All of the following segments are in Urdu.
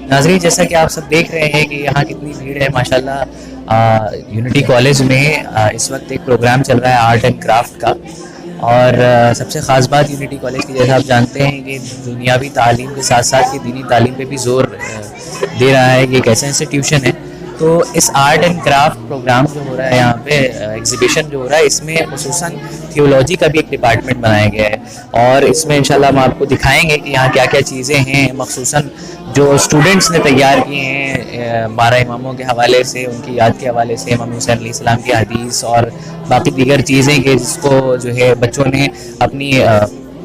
ناظرین، جیسا کہ آپ سب دیکھ رہے ہیں کہ یہاں کتنی بھیڑ ہے ماشاءاللہ. یونٹی کالج میں اس وقت ایک پروگرام چل رہا ہے آرٹ اینڈ کرافٹ کا. اور سب سے خاص بات یونٹی کالج کی، جیسا آپ جانتے ہیں کہ دنیاوی تعلیم کے ساتھ ساتھ یہ دینی تعلیم پہ بھی زور دے رہا ہے. یہ ایک ایسا انسٹیٹیوشن ہے. تو اس آرٹ اینڈ کرافٹ پروگرام جو ہو رہا ہے یہاں پہ، ایگزیبیشن جو ہو رہا ہے، اس میں خصوصاً تھیولوجی کا بھی ایک ڈپارٹمنٹ بنایا گیا ہے. اور اس میں انشاءاللہ ہم آپ کو دکھائیں گے کہ یہاں کیا کیا چیزیں ہیں، مخصوصاً جو اسٹوڈنٹس نے تیار کیے ہیں 12 اماموں کے حوالے سے، ان کی یاد کے حوالے سے، امام حسین علیہ السلام کی حدیث اور باقی دیگر چیزیں کہ جس کو جو ہے بچوں نے اپنی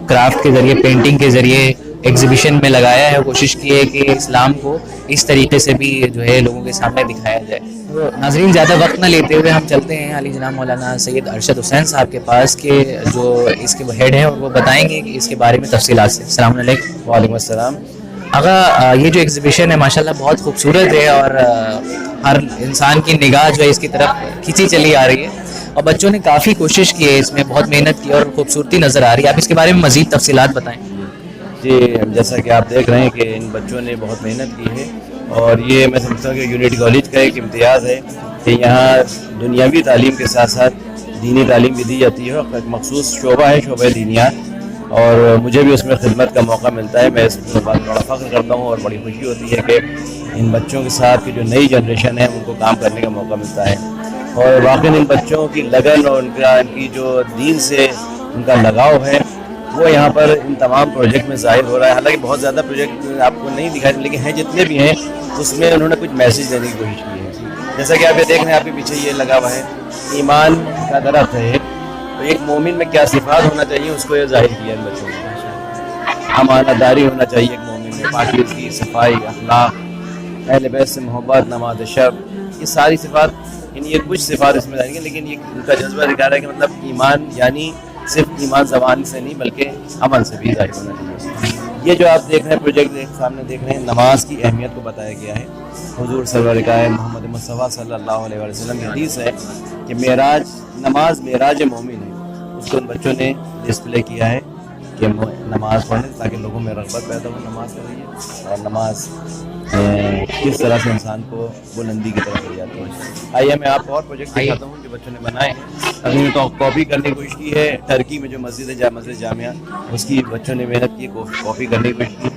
کرافٹ کے ذریعے، پینٹنگ کے ذریعے ایگزیبیشن میں لگایا ہے. کوشش کی ہے کہ اسلام کو اس طریقے سے بھی جو ہے لوگوں کے سامنے دکھایا جائے. تو ناظرین، زیادہ وقت نہ لیتے ہوئے ہم چلتے ہیں علی جناب مولانا سید ارشد حسین صاحب کے پاس، کہ جو اس کے ہیڈ ہیں، اور وہ بتائیں گے کہ اس کے بارے میں تفصیلات سے. السلام علیکم. وعلیکم السلام. آقا، یہ جو ایگزیبیشن ہے ماشاءاللہ بہت خوبصورت ہے، اور ہر انسان کی نگاہ جو ہے اس کی طرف کھینچی چلی آ رہی ہے، اور بچوں نے کافی کوشش کی ہے، اس میں بہت محنت کی اور خوبصورتی نظر آ رہی ہے. آپ اس کے بارے میں مزید تفصیلات بتائیں. جی، جیسا کہ آپ دیکھ رہے ہیں کہ ان بچوں نے بہت محنت کی ہے، اور یہ میں سمجھتا ہوں کہ یونٹی کالج کا ایک امتیاز ہے کہ یہاں دنیاوی تعلیم کے ساتھ ساتھ دینی تعلیم بھی دی جاتی ہے. اور ایک مخصوص شعبہ ہے شعبہ دینیات، اور مجھے بھی اس میں خدمت کا موقع ملتا ہے. میں اس بات میں بڑا فخر کرتا ہوں، اور بڑی خوشی ہوتی ہے کہ ان بچوں کے ساتھ کی جو نئی جنریشن ہے ان کو کام کرنے کا موقع ملتا ہے. اور واقعی ان بچوں کی لگن اور ان کی جو دین سے ان کا لگاؤ ہے وہ یہاں پر ان تمام پروجیکٹ میں ظاہر ہو رہا ہے. حالانکہ بہت زیادہ پروجیکٹ آپ کو نہیں دکھائے، لیکن ہیں جتنے بھی ہیں اس میں انہوں نے کچھ میسیج دینے کی کوشش کی ہے. جیسا کہ آپ یہ دیکھ رہے ہیں، آپ کے پیچھے یہ لگا ہوا ہے ایمان کا درخت ہے. تو ایک مومن میں کیا صفات ہونا چاہیے اس کو یہ ظاہر کیا ان بچوں نے. امانت داری ہونا چاہیے ایک مومن میں، پاکیزگی، صفائی، اخلاق، اہل بیت سے محبت، نماز شب، یہ ساری صفات، یعنی یہ کچھ صفات اس میں ظاہر ہیں. لیکن یہ ان کا جذبہ دکھا رہا ہے کہ مطلب ایمان یعنی صرف ایمان زبان سے نہیں بلکہ عمل سے بھی ظاہر ہونا چاہیے. یہ جو آپ دیکھ رہے ہیں پروجیکٹ سامنے دیکھ رہے ہیں، نماز کی اہمیت کو بتایا گیا ہے. حضور سرور کائنات محمد مصطفیٰ صلی اللہ علیہ وسلم کی حدیث ہے کہ معراج، نماز معراج مومن ہے. اس کو ان بچوں نے ڈسپلے کیا ہے کہ نماز پڑھیں تاکہ لوگوں میں رغبت پیدا ہو نماز کے ذریعے، اور نماز کس طرح سے انسان کو بلندی کی طرف لے جاتی ہے. آئیے میں آپ کو اور پروجیکٹ دکھاتا ہوں جو بچوں نے بنائے ہیں. ابھی تو کاپی کرنے کی کوشش کی ہے. ترکی میں جو مسجد ہے مسجد جامعہ، اس کی بچوں نے محنت کی، کاپی کرنے کی کوشش کی.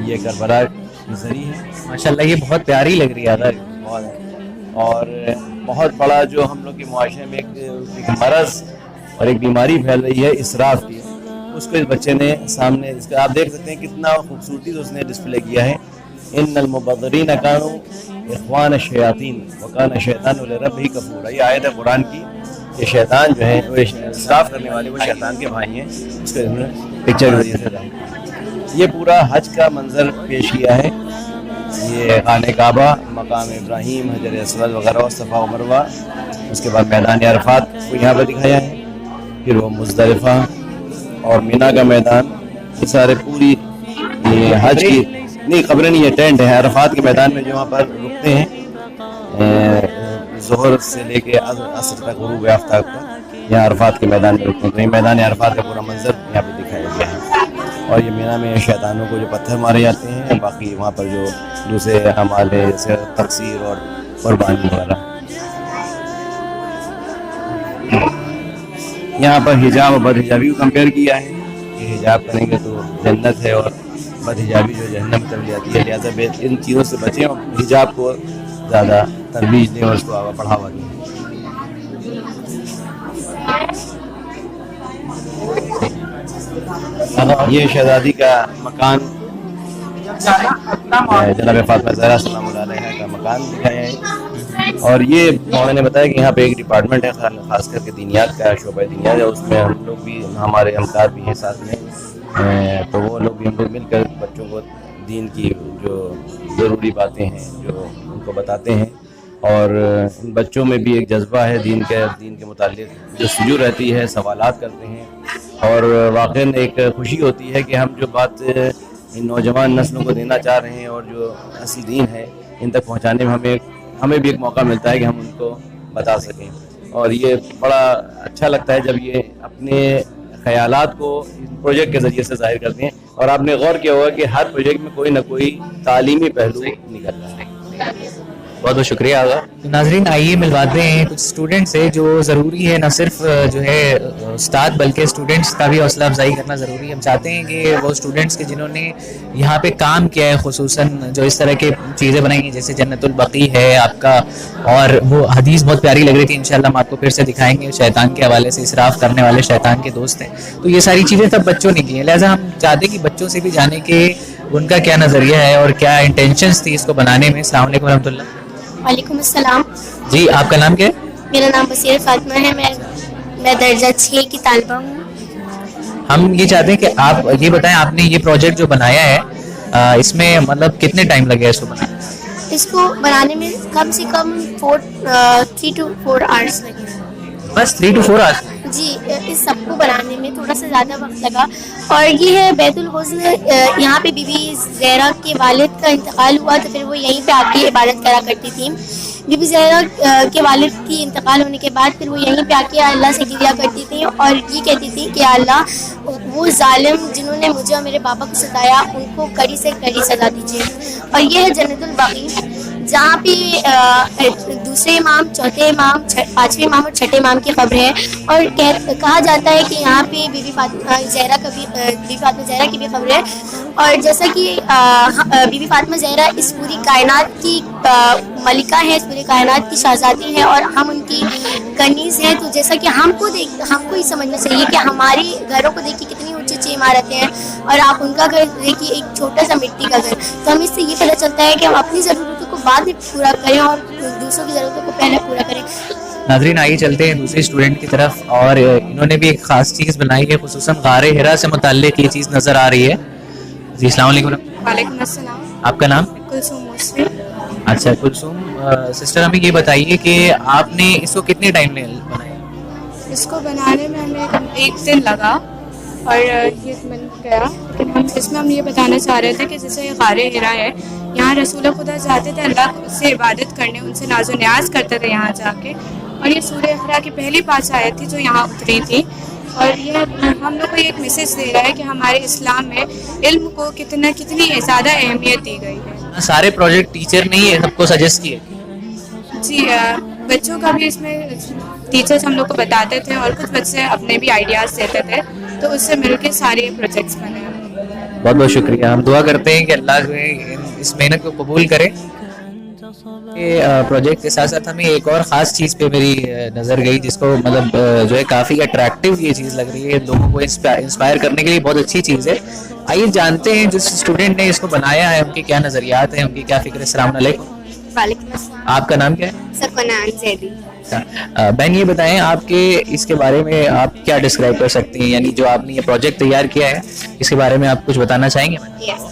یہ کربلا کی زری ہے ماشاءاللہ، یہ بہت پیاری لگ رہی ہے. بہت، اور بہت بڑا جو ہم لوگ کے معاشرے میں ایک مرض اور ایک بیماری پھیل رہی ہے اسراف کی، اس کو اس بچے نے سامنے، اس کا آپ دیکھ سکتے ہیں کتنا خوبصورتی سے اس نے ڈسپلے کیا ہے. ان المبذرین کانوا اخوان الشیاطین وکان الشیطان لربہ کفورا. یہ آیت ہے قرآن کی کہ شیطان جو ہے وہ اسراف کرنے والے وہ شیطان کے بھائی ہیں. اس کو انہوں نے پکچر کے ذریعے سے ظاہر کیا. یہ پورا حج کا منظر پیش کیا ہے. یہ خانہ کعبہ، مقام ابراہیم، حجر اسود وغیرہ، اور صفا و مروہ. اس کے بعد میدان عرفات کو یہاں پہ دکھایا ہے. پھر وہ مزدلفہ اور مینا کا میدان، یہ سارے پوری یہ حج کی نہیں قبریں نہیں، یہ ٹینٹ ہے عرفات کے میدان میں جو وہاں پر رکتے ہیں ظہر سے لے کے عصر تک، غروب آفتاب تک یہاں عرفات کے میدان میں رکتے ہیں. تو یہ میدان عرفات کا پورا منظر یہاں پہ دکھایا گیا ہے. اور یہ مینا میں شیطانوں کو جو پتھر مارے جاتے ہیں، باقی وہاں پر جو دوسرے اعمال ہے جیسے تقصیر اور قربانی وغیرہ. یہاں پر حجاب اور بد حجابی کو کمپیئر کیا ہے کہ حجاب کریں گے تو جنت ہے، اور بد حجابی جو جہنم میں چلی جاتی ہے. لہٰذا ان چیزوں سے بچیں اور حجاب کو زیادہ ترویج دیں اور اس کو آگے بڑھاوا دیں. یہ شہزادی کا مکان جناب فاطمہ زہرا سلام اللہ علیہ کا مکان دکھایا ہے. اور یہ انہوں نے بتایا کہ یہاں پہ ایک ڈپارٹمنٹ ہے خاص کر کے دینیات کا، شعبہ دینیات ہے. اس میں ہم لوگ بھی، ہمارے ہمکار بھی ہیں ساتھ میں، تو وہ لوگ بھی ہم لوگ مل کر بچوں کو دین کی جو ضروری باتیں ہیں جو ان کو بتاتے ہیں. اور ان بچوں میں بھی ایک جذبہ ہے دین کے متعلق، جو سجو رہتی ہے، سوالات کرتے ہیں. اور واقعاً ایک خوشی ہوتی ہے کہ ہم جو بات ان نوجوان نسلوں کو دینا چاہ رہے ہیں اور جو اصل دین ہے ان تک پہنچانے میں ہمیں بھی ایک موقع ملتا ہے کہ ہم ان کو بتا سکیں. اور یہ بڑا اچھا لگتا ہے جب یہ اپنے خیالات کو اس پروجیکٹ کے ذریعے سے ظاہر کرتے ہیں. اور آپ نے غور کیا ہوگا کہ ہر پروجیکٹ میں کوئی نہ کوئی تعلیمی پہلو نکل رہا ہے. بہت بہت شکریہ آغا. ناظرین آئیے ملواتے ہیں کچھ اسٹوڈنٹ سے, جو ضروری ہے نہ صرف جو ہے استاد بلکہ اسٹوڈنٹس کا بھی حوصلہ افزائی کرنا ضروری ہے. ہم چاہتے ہیں کہ وہ اسٹوڈنٹس کے جنہوں نے یہاں پہ کام کیا ہے, خصوصاً جو اس طرح کی چیزیں بنائی ہیں جیسے جنت البقیع ہے آپ کا, اور وہ حدیث بہت پیاری لگ رہی تھی, انشاءاللہ ہم آپ کو پھر سے دکھائیں گے. شیطان کے حوالے سے اسراف کرنے والے شیطان کے دوست ہیں, تو یہ ساری چیزیں سب بچوں نے کی ہیں. لہٰذا ہم چاہتے ہیں کہ بچوں سے بھی جانیں کہ ان کا کیا نظریہ ہے اور کیا انٹینشنس تھی اس کو بنانے میں. السلام علیکم ورحمۃ اللہ. وعلیکم السلام. جی آپ کا نام کیا ہے؟ میرا نام بصیر فاطمہ ہے. میں درجہ 6 کی طالبہ ہوں. ہم یہ چاہتے ہیں کہ آپ یہ بتائیں, آپ نے یہ پروجیکٹ جو بنایا ہے اس میں مطلب کتنے ٹائم لگے اس کو بنانے میں؟ اس کو بنانے میں کم سے کم 3 to 4 hours لگے. بس 3 to 4 hours؟ جی, اس سب کو بنانے میں تھوڑا سا زیادہ وقت لگا. اور یہ ہے بیت الحسن, یہاں پہ بی بی زہرا کے والد کا انتقال ہوا تو پھر وہ یہیں پہ آ کے عبادت کرا کرتی تھیں. بی بی زہرا کے والد کی انتقال ہونے کے بعد پھر وہ یہیں پہ آ کے اللہ سے گریا کرتی تھیں اور یہ کہتی تھیں کہ اللہ وہ ظالم جنہوں نے مجھے اور میرے پاپا کو ستایا ان کو کڑی سے کڑی سزا دیجیے. اور یہ ہے جنت البقیع, جہاں پہ دوسرے امام, چوتھے امام, پانچویں امام اور چھٹے امام کی قبر ہے. اور کہا جاتا ہے کہ یہاں پہ بی بی فاطمہ زہرا کی بھی قبر ہے. اور جیسا کہ بی بی فاطمہ زہرا اس پوری کائنات کی ملکہ ہے, اس پوری کائنات کی شہزادی ہے اور ہم ان کی کنیز ہیں. تو جیسا کہ ہم کو یہ سمجھنا چاہیے کہ ہماری گھروں کو دیکھیے کتنی اونچی اونچی عمارتیں ہیں اور آپ ان کا گھر دیکھیے ایک چھوٹا سا مٹی کا گھر. تو ہمیں اس سے یہ پتہ چلتا ہے کہ ہم اپنی ضرورتوں کو بعد میں پورا کریں اور دوسروں کی ضرورتوں کو پہلے پورا کریں. ناظرین آئیے چلتے ہیں دوسرے اسٹوڈنٹ کی طرف, اور انہوں نے بھی ایک خاص چیز بنائی ہے, خصوصاً غار ہرا سے متعلق یہ چیز نظر آ رہی ہے. جی السلام علیکم. وعلیکم السلام. آپ کا نام؟ کلثوم موسوی. اچھا کلثوم سسٹر, ہمیں یہ بتائیے کہ آپ نے اس کو کتنے ٹائم میں بنایا؟ اس کو بنانے میں ہمیں 1 دن لگا اور یہ بن گیا. اس میں ہم یہ بتانا چاہ رہے تھے کہ جیسے یہ غار ہرا ہے, یہاں رسول خدا جاتے تھے اللہ سے عبادت کرنے, ان سے ناز و نیاز کرتے تھے یہاں جا کے. اور یہ سورہ اقرا کی پہلی 5 آیت تھی جو یہاں اتری تھی. اور یہ ہم لوگ کو ایک میسج دے رہا ہے کہ ہمارے اسلام میں علم کو کتنی زیادہ اہمیت دی گئی ہے. سارے پروجیکٹ ٹیچر نے ہی سب کو سجیسٹ کیے؟ جی, بچوں کا بھی اس میں ٹیچرز ہم لوگ کو بتاتے تھے اور کچھ بچے اپنے بھی آئیڈیاز دیتے تھے, تو اس سے مل کے سارے پروجیکٹس بنے. بہت بہت شکریہ. ہم دعا کرتے ہیں کہ اللہ جو ہے اس محنت کو قبول کرے. پروجیکٹ کے ساتھ ساتھ ہمیں ایک اور خاص چیز پہ میری نظر گئی, جس کو مطلب جو ہے کافی اٹریکٹیو یہ چیز لگ رہی ہے, لوگوں کو انسپائر کرنے کے لیے بہت اچھی چیز ہے. آئیے جانتے ہیں جس اسٹوڈنٹ نے اس کو بنایا ہے ان کے کیا نظریات ہیں, ان کی کیا فکر ہے. السلام علیکم. وعلیکم السلام. آپ کا نام کیا ہے؟ سفنان زیدی. بہن یہ بتائیں آپ کے اس کے بارے میں آپ کیا ڈسکرائب کر سکتی ہیں, یعنی جو آپ نے یہ پروجیکٹ تیار کیا ہے اس کے بارے میں آپ کچھ بتانا چاہیں گے؟ Yes.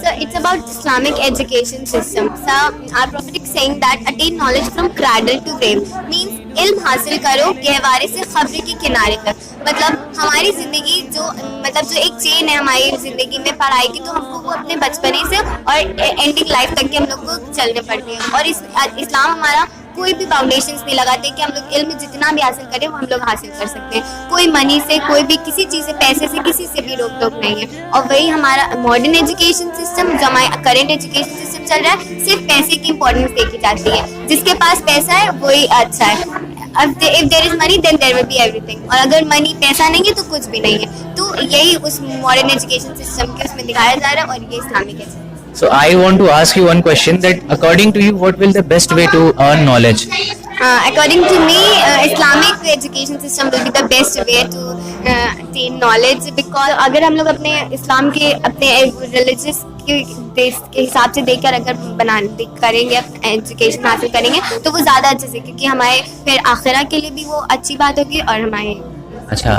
So it's about Islamic education system. So our prophet is saying that attain knowledge from cradle to grave means علم حاصل کرو گہوارے سے خبر کے کنارے تک. مطلب ہماری زندگی جو ایک چین ہے ہماری زندگی میں پڑھائی کی, تو ہم کو وہ اپنے بچپنے سے اور اینڈنگ لائف تک کے ہم لوگ کو چلنے پڑتے ہیں. اور اسلام ہمارا کوئی بھی باؤنڈیشنز نہیں لگاتے کہ ہم لوگ علم جتنا بھی حاصل کریں وہ ہم لوگ حاصل کر سکتے ہیں. کوئی منی سے, کوئی بھی کسی چیز سے, پیسے سے کسی سے بھی روک ٹوک نہیں ہے. اور وہی ہمارا ماڈرن ایجوکیشن سسٹم, جو ہمارا کرنٹ ایجوکیشن سسٹم چل رہا ہے, صرف پیسے کی امپورٹنس دیکھی جاتی ہے. جس کے پاس پیسہ ہے وہی اچھا ہے. if there is money then there will be everything. اور اگر منی پیسہ نہیں ہے تو کچھ بھی نہیں ہے. تو یہی اس ماڈرن ایجوکیشن سسٹم کے اس میں دکھایا جا رہا ہے, اور یہ اسلامک ہے. So I want to ask you one question, that according to you what will the best way to earn knowledge? According to me, Islamic education system will be the best way to attain knowledge, because اگر ہم لوگ اپنے اسلام کے اپنے ریلیجیس کے بیس کے حساب سے دیکھ کر اگر کریں گے, ایجوکیشن حاصل کریں گے, تو وہ زیادہ اچھے سے, کیونکہ ہمارے پھر آخرہ کے لیے بھی وہ اچھی بات ہوگی. اور ہمارے اچھا.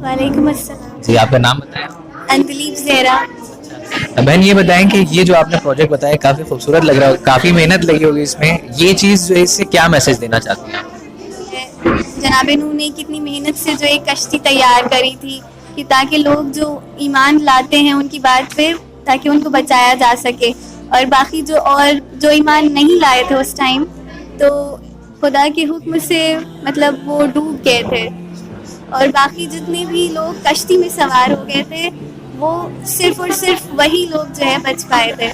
وعلیکم السلام. جی آپ کا نام بتائیں. اندلیب زہرا. بہن یہ بتائیں کہ یہ جو آپ نے پروجیکٹ بتایا کافی خوبصورت لگ رہا ہے, کافی محنت لگی ہوگی اس میں, یہ چیز جو ہے اس سے کیا میسج دینا چاہتی ہیں؟ جناب نوح نے کتنی محنت سے جو ایک کشتی تیار کری تھی کہ تاکہ لوگ جو ایمان لاتے ہیں ان کی بات پہ, تاکہ ان کو بچایا جا سکے. اور باقی جو ایمان نہیں لائے تھے اس ٹائم, تو خدا کے حکم سے مطلب وہ ڈوب گئے تھے. اور باقی جتنے بھی لوگ کشتی میں سوار ہو گئے تھے وہ صرف اور صرف وہی لوگ جو ہے بچ پائے تھے.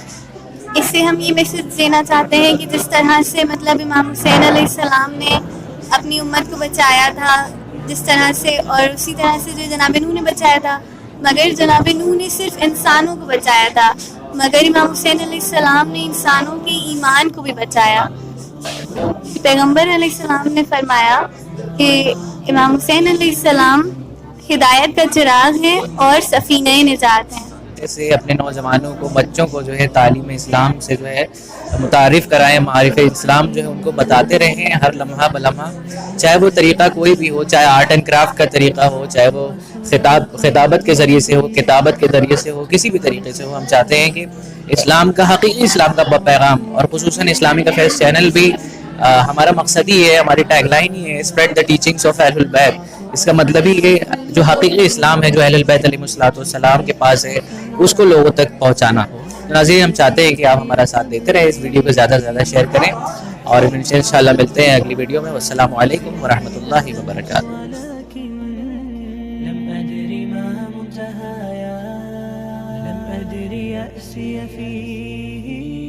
اس سے ہم یہ میسج دینا چاہتے ہیں کہ جس طرح سے مطلب امام حسین علیہ السلام نے اپنی امت کو بچایا تھا جس طرح سے، اور اسی طرح سے جو جناب نوح نے بچایا تھا، مگر جناب نوح نے صرف انسانوں کو بچایا تھا، مگر امام حسین علیہ السلام نے انسانوں کے ایمان کو بھی بچایا. پیغمبر علیہ السلام نے فرمایا کہ امام حسین علیہ السلام ہدایت کا چراغ ہیں اور سفینہ نجات ہیں. جیسے اپنے نوجوانوں کو، بچوں کو جو ہے تعلیم اسلام سے جو ہے متعارف کرائیں، معارف اسلام جو ہے ان کو بتاتے رہیں ہر لمحہ بلمحہ، چاہے وہ طریقہ کوئی بھی ہو، چاہے آرٹ اینڈ کرافٹ کا طریقہ ہو، چاہے وہ خطابت کے ذریعے سے ہو، کتابت کے ذریعے سے ہو، کسی بھی طریقے سے ہو. ہم چاہتے ہیں کہ اسلام کا حقیقی اسلام کا پیغام، اور خصوصاً اسلامی کا فیض چینل بھی ہمارا مقصد ہی ہے، ہماری ٹیگ لائن ہی ہے، اسپریڈ دا ٹیچنگس آف اہل البیت. اس کا مطلب ہی یہ جو حقیقی اسلام ہے جو اہل البیت علیہ الصلوۃ والسلام کے پاس ہے اس کو لوگوں تک پہنچانا. ناظرین ہم چاہتے ہیں کہ آپ ہمارا ساتھ دیتے رہیں، اس ویڈیو کو زیادہ سے زیادہ شیئر کریں، اور انشاءاللہ ملتے ہیں اگلی ویڈیو میں. والسلام علیکم ورحمۃ اللہ وبرکاتہ. لم أدري يأسي فيه